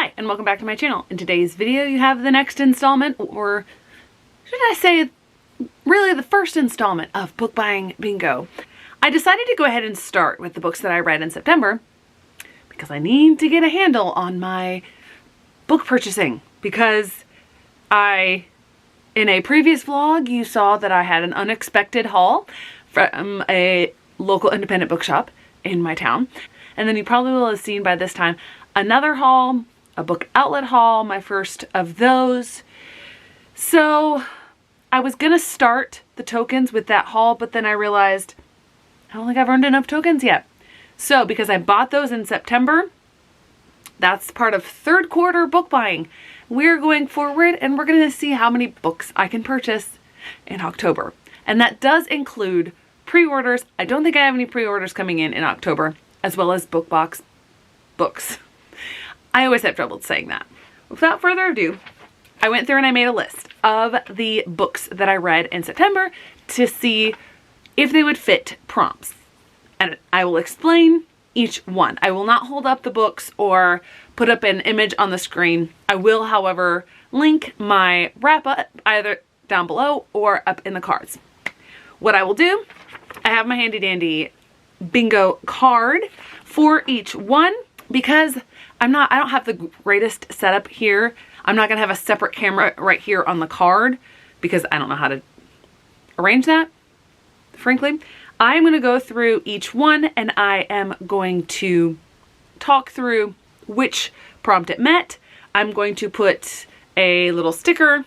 Hi, and welcome back to my channel. In today's video, you have the next installment, or should I say, really the first installment of Book Buying Bingo. I decided to go ahead and start with the books that I read in September because I need to get a handle on my book purchasing, because in a previous vlog, you saw that I had an unexpected haul from a local independent bookshop in my town. And then you probably will have seen by this time another haul, a book outlet haul, my first of those. So I was gonna start the tokens with that haul, but then I realized I don't think I've earned enough tokens yet. So because I bought those in September, that's part of third quarter book buying. We're going forward and we're gonna see how many books I can purchase in October. And that does include pre-orders. I don't think I have any pre-orders coming in October, as well as BookBox books. I always have trouble saying that. Without further ado, I went through and I made a list of the books that I read in September to see if they would fit prompts. And I will explain each one. I will not hold up the books or put up an image on the screen. I will, however, link my wrap up either down below or up in the cards. What I will do, I have my handy dandy bingo card for each one, because I don't have the greatest setup here. I'm not gonna have a separate camera right here on the card because I don't know how to arrange that, frankly. I'm gonna go through each one and I am going to talk through which prompt it met. I'm going to put a little sticker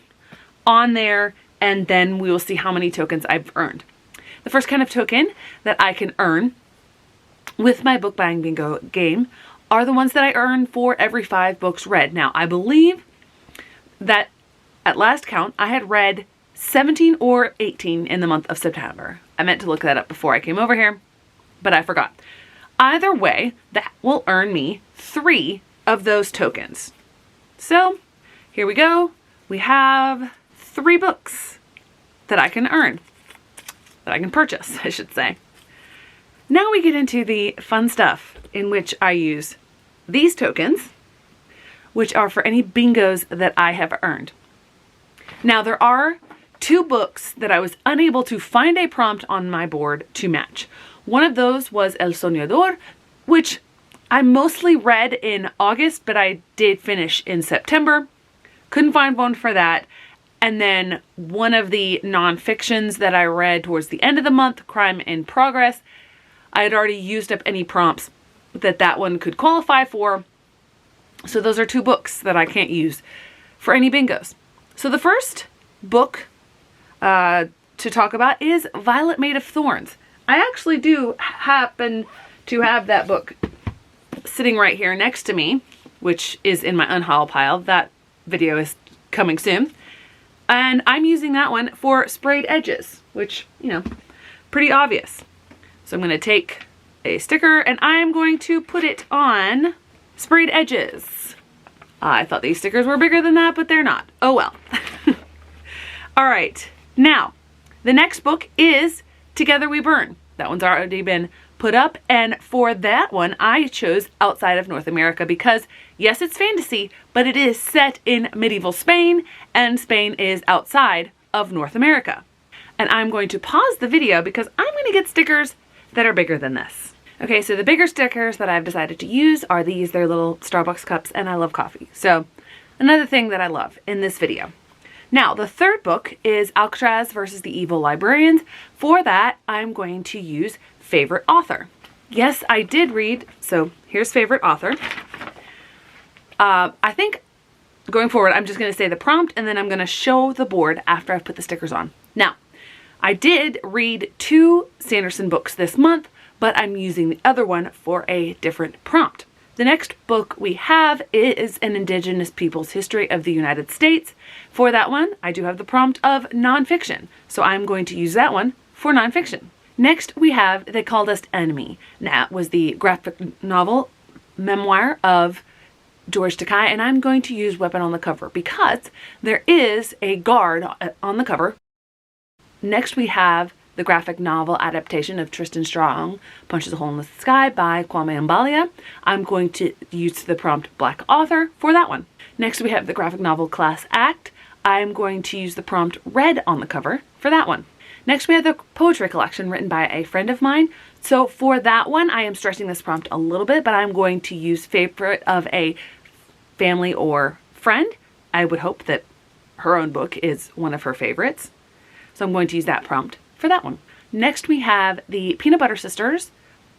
on there and then we will see how many tokens I've earned. The first kind of token that I can earn with my Book Buying Bingo game are the ones that I earn for every 5 books read. Now, I believe that at last count, I had read 17 or 18 in the month of September. I meant to look that up before I came over here, but I forgot. Either way, that will earn me 3 of those tokens. So here we go. We have 3 books that I can earn, that I can purchase, I should say. Now we get into the fun stuff in which I use these tokens, which are for any bingos that I have earned. Now there are 2 books that I was unable to find a prompt on my board to match. One of those was El Soñador, which I mostly read in August, but I did finish in September. Couldn't find one for that. And then one of the non-fictions that I read towards the end of the month, Crime in Progress, I had already used up any prompts that one could qualify for. So those are 2 books that I can't use for any bingos. So the first book to talk about is Violet Made of Thorns. I actually do happen to have that book sitting right here next to me, which is in my unhaul pile. That video is coming soon. And I'm using that one for sprayed edges, which, you know, pretty obvious. So I'm going to take a sticker and I'm going to put it on sprayed edges. I thought these stickers were bigger than that, but they're not. Oh well. All right. Now, the next book is Together We Burn. That one's already been put up. And for that one, I chose Outside of North America because, yes, it's fantasy, but it is set in medieval Spain, and Spain is outside of North America. And I'm going to pause the video because I'm going to get stickers that are bigger than this. Okay, so the bigger stickers that I've decided to use are these. They're little Starbucks cups, and I love coffee. So another thing that I love in this video. Now, the third book is Alcatraz versus the Evil Librarians. For that, I'm going to use Favorite Author. Yes, I did read, so here's Favorite Author. I think going forward, I'm just going to say the prompt, and then I'm going to show the board after I've put the stickers on. Now, I did read 2 Sanderson books this month, but I'm using the other one for a different prompt. The next book we have is An Indigenous People's History of the United States. For that one, I do have the prompt of nonfiction, so I'm going to use that one for nonfiction. Next, we have They Called Us Enemy. That was the graphic novel memoir of George Takei, and I'm going to use Weapon on the cover because there is a guard on the cover. Next, we have the graphic novel adaptation of Tristan Strong Punches a Hole in the Sky by Kwame Mbalia. I'm going to use the prompt Black Author for that one. Next we have the graphic novel Class Act. I'm going to use the prompt Red on the cover for that one. Next we have the poetry collection written by a friend of mine. So for that one, I am stretching this prompt a little bit, but I'm going to use favorite of a family or friend. I would hope that her own book is one of her favorites. So I'm going to use that prompt for that one. Next we have the Peanut Butter Sisters,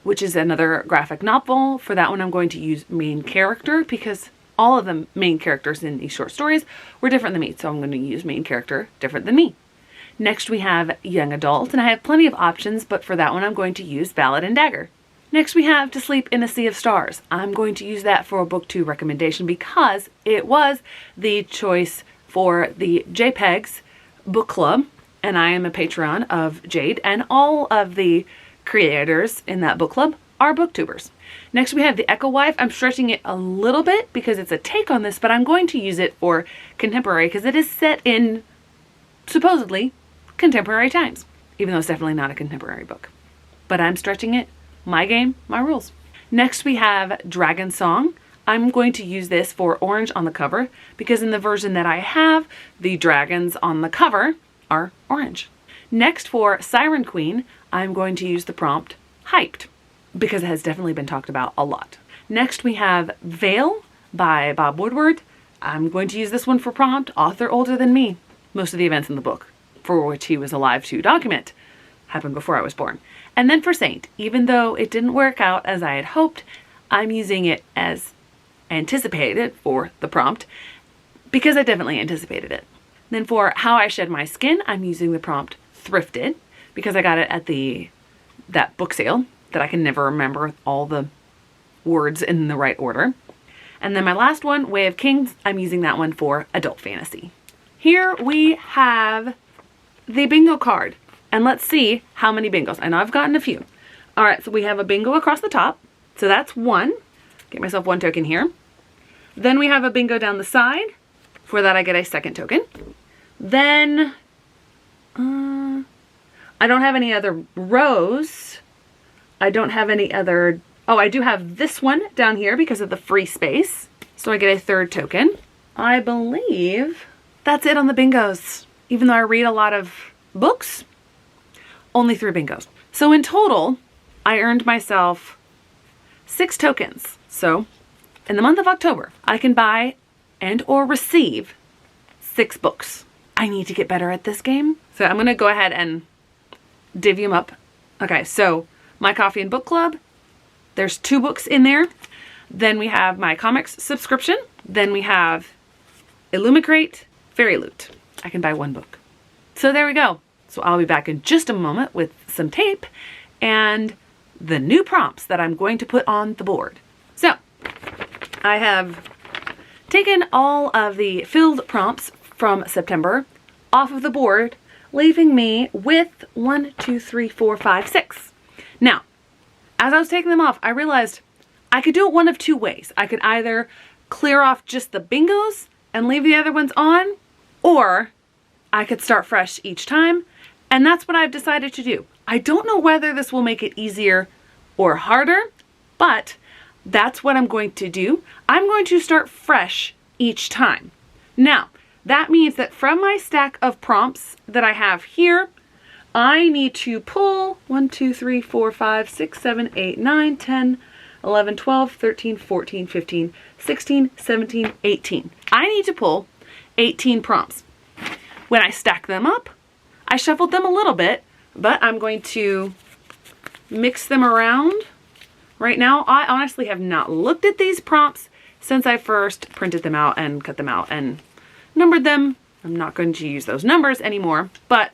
which is another graphic novel. For that one, I'm going to use main character because all of the main characters in these short stories were different than me. So I'm going to use main character different than me. Next we have young adult, and I have plenty of options, but for that one I'm going to use Ballad and Dagger. Next we have To Sleep in a Sea of Stars. I'm going to use that for a book 2 recommendation because it was the choice for the JPEGs book club, and I am a Patreon of Jade, and all of the creators in that book club are booktubers. Next we have The Echo Wife. I'm stretching it a little bit because it's a take on this, but I'm going to use it for contemporary because it is set in supposedly contemporary times, even though it's definitely not a contemporary book. But I'm stretching it. My game, my rules. Next we have Dragon Song. I'm going to use this for orange on the cover because in the version that I have, the dragons on the cover are orange. Next for Siren Queen, I'm going to use the prompt Hyped because it has definitely been talked about a lot. Next we have Veil by Bob Woodward. I'm going to use this one for prompt Author Older Than Me. Most of the events in the book for which he was alive to document happened before I was born. And then for Saint, even though it didn't work out as I had hoped, I'm using it as anticipated for the prompt because I definitely anticipated it. Then for How I Shed My Skin, I'm using the prompt Thrifted because I got it at that book sale that I can never remember all the words in the right order. And then my last one, Way of Kings, I'm using that one for adult fantasy. Here we have the bingo card, and let's see how many bingos. I know I've gotten a few. All right, so we have a bingo across the top. So that's one. Get myself one token here. Then we have a bingo down the side. For that, I get a second token. Then, I don't have any other rows. I don't have any other, oh, I do have this one down here because of the free space. So I get a third token. I believe that's it on the bingos. Even though I read a lot of books, only 3 bingos. So in total, I earned myself 6 tokens. So in the month of October, I can buy and or receive 6 books. I need to get better at this game. So I'm gonna go ahead and divvy them up. Okay, so my coffee and book club, there's 2 books in there. Then we have my comics subscription. Then we have Illumicrate, Fairy Loot. I can buy 1 book. So there we go. So I'll be back in just a moment with some tape and the new prompts that I'm going to put on the board. So I have taken all of the filled prompts from September off of the board, leaving me with 1, 2, 3, 4, 5, 6. Now, as I was taking them off, I realized I could do it one of 2 ways. I could either clear off just the bingos and leave the other ones on, or I could start fresh each time, and that's what I've decided to do. I don't know whether this will make it easier or harder, but that's what I'm going to do. I'm going to start fresh each time. Now, that means that from my stack of prompts that I have here, I need to pull 1, 2, 3, 4, 5, 6, 7, 8, 9, 10, 11, 12, 13, 14, 15, 16, 17, 18. I need to pull 18 prompts. When I stack them up, I shuffled them a little bit, but I'm going to mix them around. Right now, I honestly have not looked at these prompts since I first printed them out and cut them out and numbered them. I'm not going to use those numbers anymore, but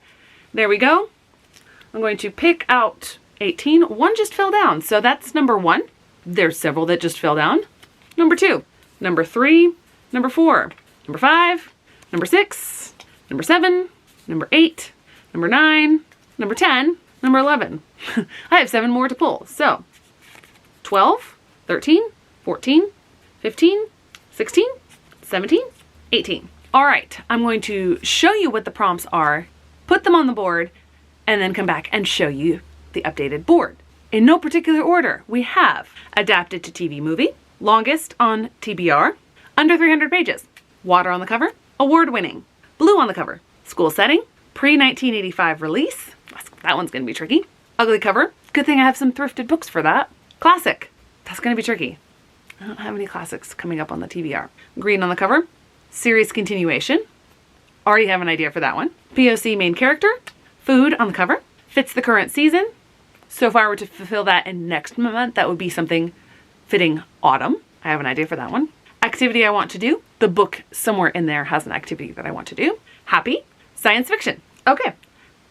there we go. I'm going to pick out 18. One just fell down, so that's number 1. There's several that just fell down. Number 2, number 3, number 4, number 5, number 6, number 7, number 8, number 9, number 10, number 11. I have 7 more to pull. So 12, 13, 14, 15, 16, 17, 18. All right, I'm going to show you what the prompts are, put them on the board, and then come back and show you the updated board. In no particular order, we have adapted to TV movie, longest on TBR, under 300 pages, water on the cover, award-winning, blue on the cover, school setting, pre-1985 release, that one's gonna be tricky, ugly cover, good thing I have some thrifted books for that, classic, that's gonna be tricky. I don't have any classics coming up on the TBR. Green on the cover, series continuation, already have an idea for that one, POC main character, food on the cover, fits the current season. So if I were to fulfill that in next month, that would be something fitting autumn. I have an idea for that one. Activity I want to do. The book somewhere in there has an activity that I want to do. Happy. Science fiction. Okay.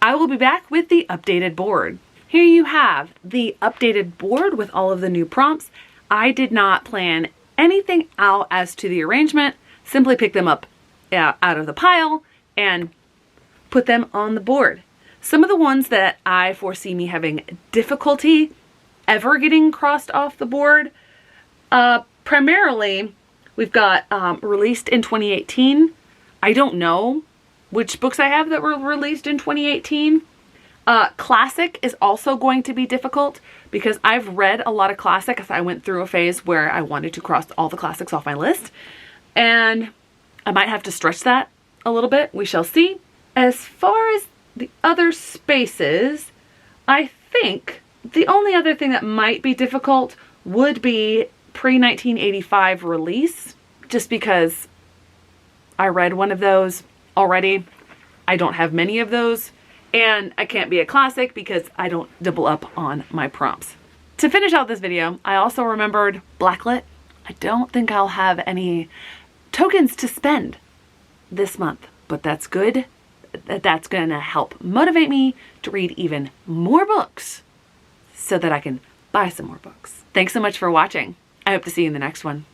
I will be back with the updated board. Here you have the updated board with all of the new prompts. I did not plan anything out as to the arrangement. Simply pick them up out of the pile and put them on the board. Some of the ones that I foresee me having difficulty ever getting crossed off the board, primarily we've got released in 2018. I don't know which books I have that were released in 2018. Classic is also going to be difficult because I've read a lot of classics. I went through a phase where I wanted to cross all the classics off my list, and I might have to stretch that a little bit. We shall see. As far as the other spaces, I think the only other thing that might be difficult would be pre-1985 release, just because I read one of those already. I don't have many of those, and I can't be a classic because I don't double up on my prompts. To finish out this video, I also remembered Blacklit. I don't think I'll have any tokens to spend this month, but that's good. That's gonna help motivate me to read even more books so that I can buy some more books. Thanks so much for watching. I hope to see you in the next one.